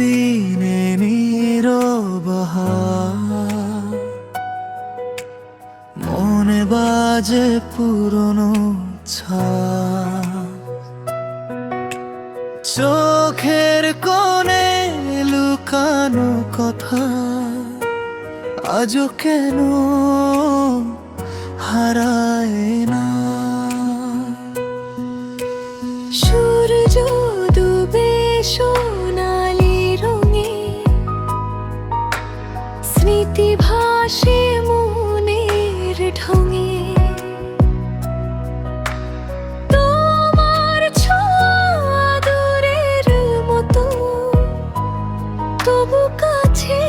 দিনে নীরবহার মনে বাজে পুরনো ছাপ, চোখের কোণে লুকানো কথা আজও কেন হারায় না। সূর্য ডুবে সোনালি রঙে, স্মৃতি ভাসে মনের ঢঙে। তোমার ছোঁয়া দূরের মতো, তবু কাছে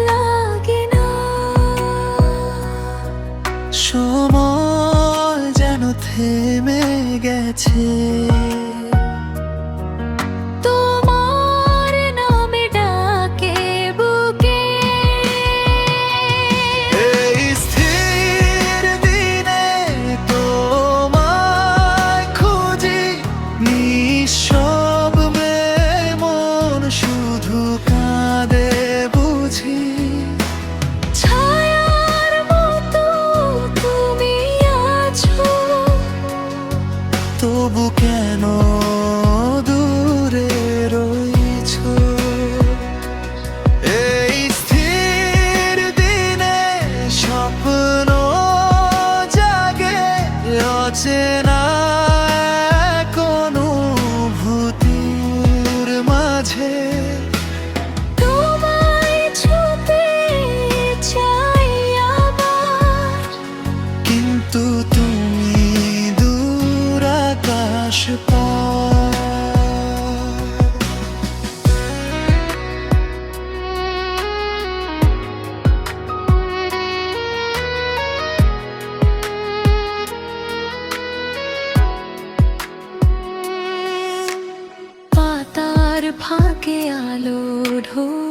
লাগে না। সময় যেন থেমে গেছে, তোমার নামে ডাকে বুকে। এই স্থির দিনে তোমায় খুঁজি, নিঃশব্দে মন শুধু কাঁদে বুঝি। ছায়ার মতো তুমি আছো, তবু কেন দূরে রইছো? এই স্থির দিনে স্বপ্ন জাগে, অচেনা এক অনুভূতির মাঝে। তোমায় ছুঁতে চাই আবার, কিন্তু তুমি দূর আকাশ পার। পাতার ফাঁকে আলো ঢোল